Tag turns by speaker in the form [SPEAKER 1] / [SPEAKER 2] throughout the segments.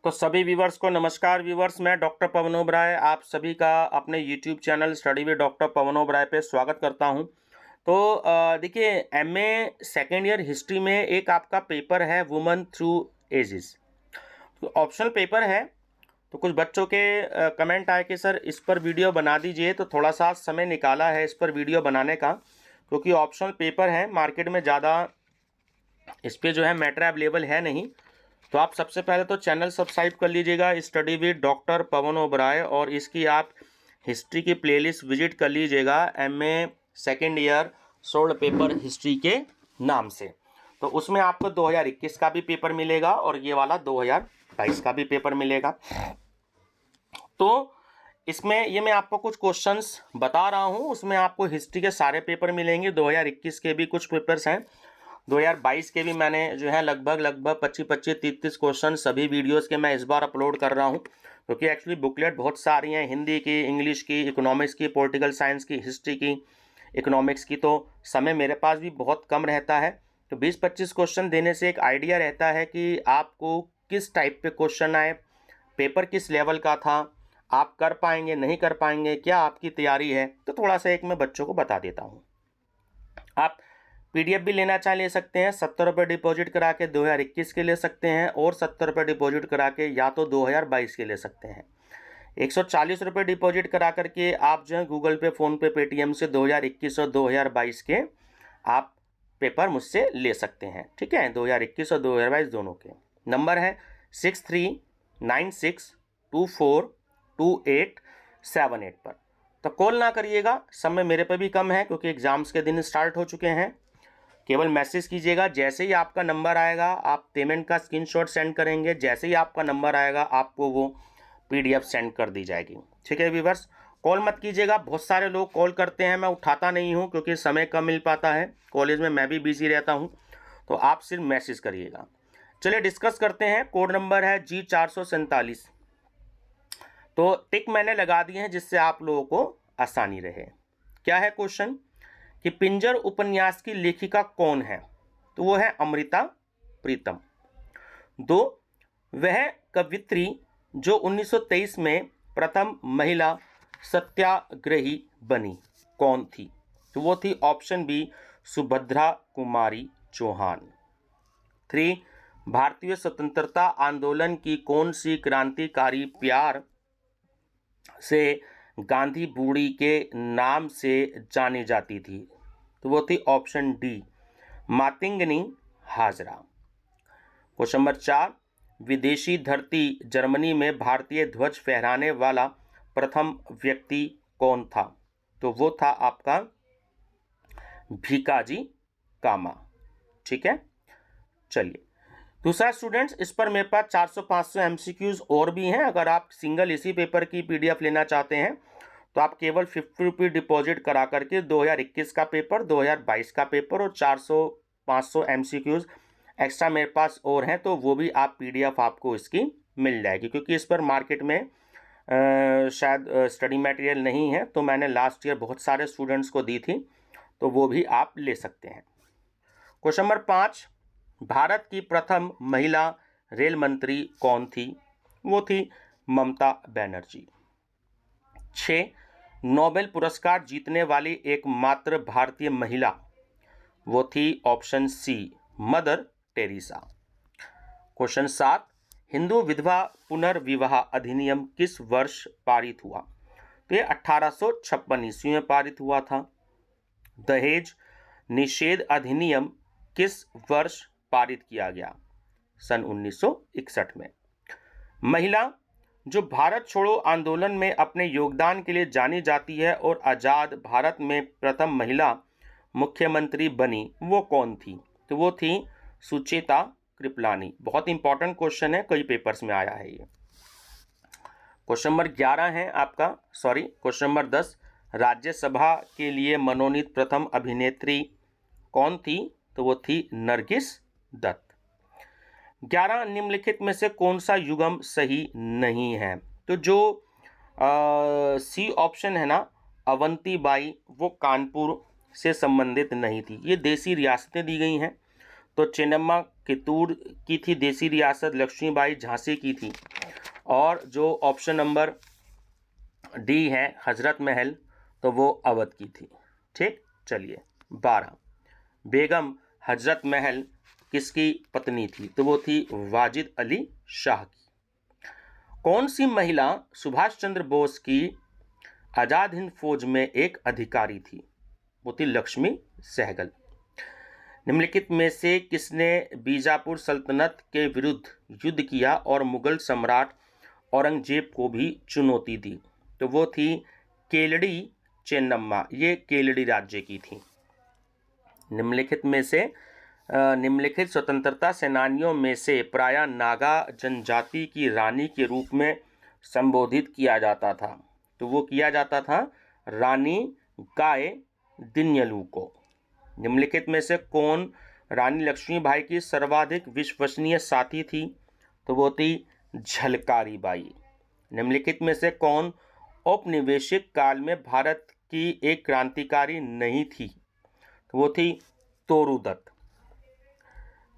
[SPEAKER 1] तो सभी व्यूवर्स को नमस्कार व्यूवर्स, मैं डॉक्टर पवन ओबराय आप सभी का अपने YouTube channel study with doctor Pawan Oberoi पे स्वागत करता हूं। तो देखिए, एमए सेकेंड ईयर हिस्ट्री में एक आपका पेपर है वुमेन थ्रू एजेस। तो ऑप्शनल पेपर है। तो कुछ बच्चों के कमेंट आए कि सर इस पर वीडियो बना दीजिए, तो थोड़ा सा समय निकाला है इस पर वीडियो बनाने का, क्योंकि ऑप्शनल पेपर है, मार्केट में ज़्यादा इस पर जो है मैटर अवेलेबल है नहीं। तो आप सबसे पहले तो चैनल सब्सक्राइब कर लीजिएगा study with doctor Pawan Oberoi, और इसकी आप हिस्ट्री की प्लेलिस्ट विजिट कर लीजिएगा MA second year solved paper history के नाम से। तो उसमें आपको 2021 का भी पेपर मिलेगा और ये वाला 2022 का भी पेपर मिलेगा। तो इसमें ये मैं आपको कुछ क्वेश्चंस बता रहा हूँ, उसमें आपको हिस्ट्री के सारे पेपर मिलेंगे। 2021 के भी कुछ पेपर्स हैं, 2022 के भी मैंने जो है लगभग 25-30 क्वेश्चन सभी वीडियोस के मैं इस बार अपलोड कर रहा हूं, क्योंकि एक्चुअली बुकलेट बहुत सारी हैं, हिंदी की, इंग्लिश की, इकोनॉमिक्स की, पॉलिटिकल साइंस की, हिस्ट्री की, इकोनॉमिक्स की। तो समय मेरे पास भी बहुत कम रहता है, तो 20-25 क्वेश्चन देने से एक आइडिया रहता है कि आपको किस टाइप पे क्वेश्चन आए, पेपर किस लेवल का था, आप कर पाएंगे नहीं कर पाएंगे, क्या आपकी तैयारी है। तो थोड़ा सा एक मैं बच्चों को बता देता हूँ। आप पीडीएफ भी लेना चाहे ले सकते हैं, 70 रुपये डिपॉजिट करा के 2021 के ले सकते हैं, और 70 रुपये डिपॉजिट करा के या तो 2022 के ले सकते हैं। 140 रुपये डिपॉजिट करा करके आप जो है गूगल पे, फ़ोन पे, पेटीएम से 2021 और 2022 के आप पेपर मुझसे ले सकते हैं। ठीक है, 2021 और 2022 दोनों के। नंबर है 6396242878 पर। तो कॉल ना करिएगा, समय मेरे पे भी कम है क्योंकि एग्ज़ाम्स के दिन स्टार्ट हो चुके हैं। केवल मैसेज कीजिएगा, जैसे ही आपका नंबर आएगा आप पेमेंट का स्क्रीनशॉट सेंड करेंगे, जैसे ही आपका नंबर आएगा आपको वो पीडीएफ सेंड कर दी जाएगी। ठीक है व्यूवर्स, कॉल मत कीजिएगा, बहुत सारे लोग कॉल करते हैं, मैं उठाता नहीं हूँ क्योंकि समय कम मिल पाता है, कॉलेज में मैं भी बिजी रहता हूँ। तो आप सिर्फ मैसेज करिएगा। चलिए डिस्कस करते हैं। कोड नंबर है G447। तो टिक मैंने लगा दिए हैं जिससे आप लोगों को आसानी रहे। क्या है क्वेश्चन कि पिंजर उपन्यास की लेखिका कौन है? तो वो है अमृता प्रीतम। 2, वह कवियत्री जो 1923 में प्रथम महिला सत्याग्रही बनी कौन थी? तो वो थी ऑप्शन बी, सुभद्रा कुमारी चौहान। 3, भारतीय स्वतंत्रता आंदोलन की कौन सी क्रांतिकारी प्यार से गांधी बूढ़ी के नाम से जानी जाती थी? तो वो थी option D, Matangini Hazra. Question number 4, विदेशी धरती जर्मनी में भारतीय ध्वज फहराने वाला प्रथम व्यक्ति कौन था? तो वो था आपका भीकाजी कामा। ठीक है, चलिए दूसरा स्टूडेंट्स, इस पर मेरे पास 400-500 एमसीक्यूज और भी हैं। अगर आप सिंगल इसी पेपर की पीडीएफ लेना चाहते हैं तो आप केवल 50 रुपये डिपॉजिट करा करके 2021 का पेपर, 2022 का पेपर और 400-500 एमसीक्यूज एक्स्ट्रा मेरे पास और हैं, तो वो भी आप पीडीएफ आपको इसकी मिल जाएगी, क्योंकि इस पर मार्केट में शायद स्टडी मटेरियल नहीं है, तो मैंने लास्ट ईयर बहुत सारे स्टूडेंट्स को दी थी, तो वो भी आप ले सकते हैं। क्वेश्चन नंबर 5, भारत की प्रथम महिला रेल मंत्री कौन थी? वो थी ममता बनर्जी। 6, नोबेल पुरस्कार जीतने वाली एकमात्र भारतीय महिला? वो थी option C, Mother Teresa. Question 7, हिंदू विधवा पुनर्विवाह अधिनियम किस वर्ष पारित हुआ? तो ये 1856 ईस्वी में पारित हुआ था। दहेज निषेध अधिनियम किस वर्ष पारित किया गया? सन 1961 में। महिला जो भारत छोड़ो आंदोलन में अपने योगदान के लिए जानी जाती है और आज़ाद भारत में प्रथम महिला मुख्यमंत्री बनी, वो कौन थी? तो वो थी सुचेता कृपलानी। बहुत इंपॉर्टेंट क्वेश्चन है, कई पेपर्स में आया है ये। क्वेश्चन नंबर 11 है आपका, क्वेश्चन नंबर 10, राज्यसभा के लिए मनोनीत प्रथम अभिनेत्री कौन थी? तो वो थी नरगिस दत्त। 11, निम्नलिखित में से कौन सा युग्म सही नहीं है? तो जो सी ऑप्शन है ना, अवंतीबाई, वो कानपुर से संबंधित नहीं थी। ये देसी रियासतें दी गई हैं, तो चेन्नम्मा कित्तूर की थी देसी रियासत, लक्ष्मीबाई झांसी की थी। और जो ऑप्शन नंबर डी है हजरत महल, तो वो अवध की थी। ठीक, चलिए 12, बेगम हजरत महल किसकी पत्नी थी? तो वो थी वाजिद अली शाह की। कौन सी महिला सुभाष चंद्र बोस की आजाद हिंद फौज में एक अधिकारी थी? वो थी लक्ष्मी सहगल। निम्नलिखित में से किसने बीजापुर सल्तनत के विरुद्ध युद्ध किया और मुगल सम्राट औरंगजेब को भी चुनौती दी? तो वो थी केलड़ी चेन्नम्मा, ये केलड़ी राज्य की थी। निम्नलिखित में से निम्नलिखित स्वतंत्रता सेनानियों में से प्रायः नागा जनजाति की रानी के रूप में संबोधित किया जाता था? तो वो किया जाता था रानी गाय दिन्यलू को। निम्नलिखित में से कौन रानी लक्ष्मीबाई की सर्वाधिक विश्वसनीय साथी थी? तो वो थी झलकारी बाई। निम्नलिखित में से कौन औपनिवेशिक काल में भारत की एक क्रांतिकारी नहीं थी? तो वो थी तोरू दत्त।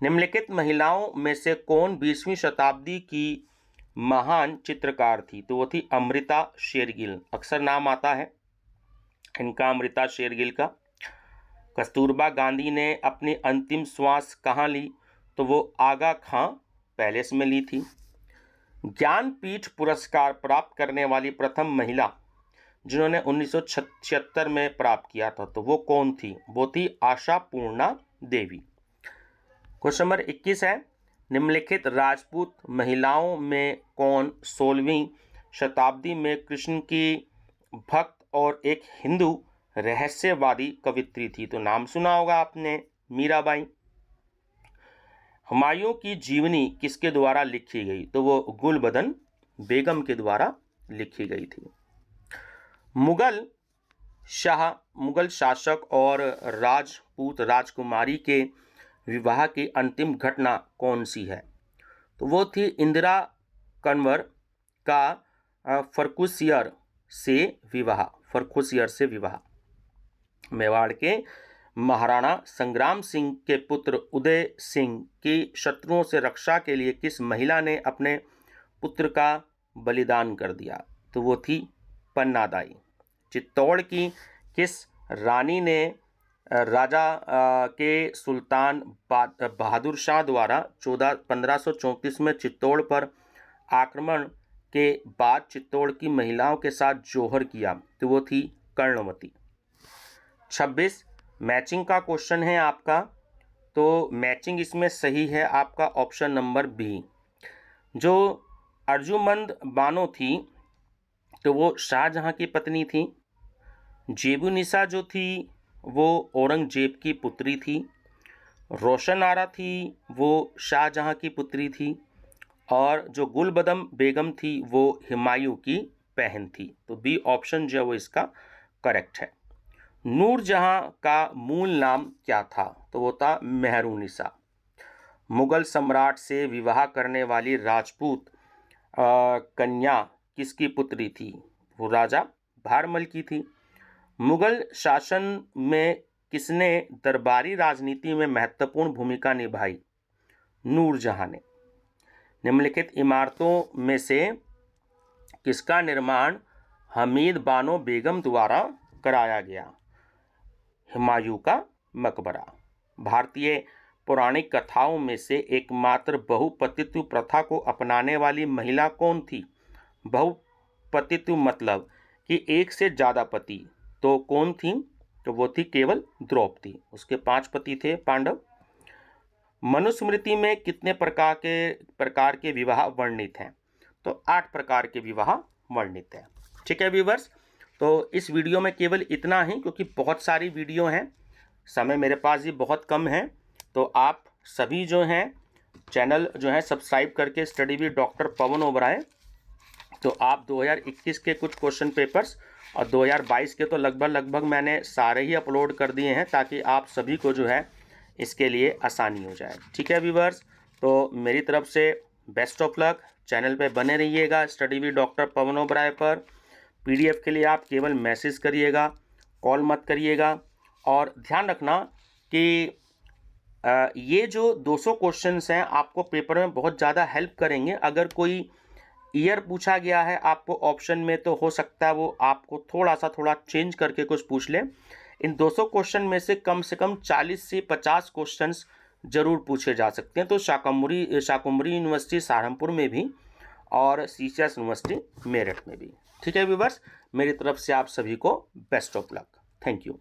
[SPEAKER 1] निम्नलिखित महिलाओं में से कौन 20वीं शताब्दी की महान चित्रकार थी? तो वो थी अमृता शेरगिल। अक्सर नाम आता है इनका, अमृता शेरगिल का। कस्तूरबा गांधी ने अपनी अंतिम श्वास कहाँ ली? तो वो आगा खां पैलेस में ली थी। ज्ञानपीठ पुरस्कार प्राप्त करने वाली प्रथम महिला जिन्होंने 1976 में प्राप्त किया था, तो वो कौन थी? वो थी आशा पूर्णा देवी। क्वेश्चन नंबर 21 है, निम्नलिखित राजपूत महिलाओं में कौन 16वीं शताब्दी में कृष्ण की भक्त और एक हिंदू रहस्यवादी कवित्री थी? तो नाम सुना होगा आपने, मीराबाई। हुमायूं की जीवनी किसके द्वारा लिखी गई? तो वो गुलबदन बेगम के द्वारा लिखी गई थी। मुगल शासक और राजपूत राजकुमारी के विवाह की अंतिम घटना कौन सी है? तो वो थी इंदिरा कंवर का फर्रुखसियर से विवाह। मेवाड़ के महाराणा संग्राम सिंह के पुत्र उदय सिंह की शत्रुओं से रक्षा के लिए किस महिला ने अपने पुत्र का बलिदान कर दिया? तो वो थी पन्नादाई। चित्तौड़ की किस रानी ने राजा के सुल्तान बहादुर शाह द्वारा 1534 में चित्तौड़ पर आक्रमण के बाद चित्तौड़ की महिलाओं के साथ जोहर किया? तो वो थी कर्णवती। 26 मैचिंग का क्वेश्चन है आपका, तो मैचिंग इसमें सही है आपका ऑप्शन नंबर बी। जो अर्जुमंद बानो थी तो वो शाहजहां की पत्नी थी। जेबुनिसा जो थी वो औरंगजेब की पुत्री थी। रोशन आरा थी वो शाहजहां की पुत्री थी। और जो गुलबदन बेगम थी वो हुमायूं की बहन थी। तो बी ऑप्शन जो है वो इसका करेक्ट है। नूरजहां का मूल नाम क्या था? तो वो था मेहरुनिसा। मुगल सम्राट से विवाह करने वाली राजपूत कन्या किसकी पुत्री थी? वो राजा भारमल की थी। मुगल शासन में किसने दरबारी राजनीति में महत्वपूर्ण भूमिका निभाई? नूरजहां ने। निम्नलिखित इमारतों में से किसका निर्माण हमीद बानो बेगम द्वारा कराया गया? हुमायूं का मकबरा। भारतीय पौराणिक कथाओं में से एकमात्र बहुपतित्व प्रथा को अपनाने वाली महिला कौन थी? बहुपतित्व मतलब कि एक से ज़्यादा पति, तो कौन थी? तो वो थी केवल द्रौपदी। उसके 5 पति थे पांडव। मनुस्मृति में कितने प्रकार के विवाह वर्णित हैं? तो 8 प्रकार के विवाह वर्णित हैं। ठीक है व्यूअर्स, तो इस वीडियो में केवल इतना ही, क्योंकि बहुत सारी वीडियो हैं, समय मेरे पास भी बहुत कम है। तो आप सभी जो हैं चैनल जो है सब्सक्राइब करके study with doctor Pawan Oberoi, तो आप 2021 के कुछ क्वेश्चन पेपर्स और 2022 के तो लगभग मैंने सारे ही अपलोड कर दिए हैं, ताकि आप सभी को जो है इसके लिए आसानी हो जाए। ठीक है व्यूअर्स, तो मेरी तरफ से बेस्ट ऑफ लक। चैनल पे बने रहिएगा study with doctor Pawan Oberoi पर। पीडीएफ के लिए आप केवल मैसेज करिएगा, कॉल मत करिएगा। और ध्यान रखना कि ये जो 200 क्वेश्चंस हैं आपको पेपर में बहुत ज़्यादा हेल्प करेंगे। अगर कोई ईयर पूछा गया है आपको ऑप्शन में, तो हो सकता है वो आपको थोड़ा चेंज करके कुछ पूछ ले। इन 200 क्वेश्चन में से कम 40 से 50 क्वेश्चंस जरूर पूछे जा सकते हैं। तो शाकुम्भरी यूनिवर्सिटी सहारनपुर में भी और सीसीएस यूनिवर्सिटी मेरठ में भी। ठीक है व्यूअर्स, मेरी तरफ से आप सभी को best of luck. Thank you.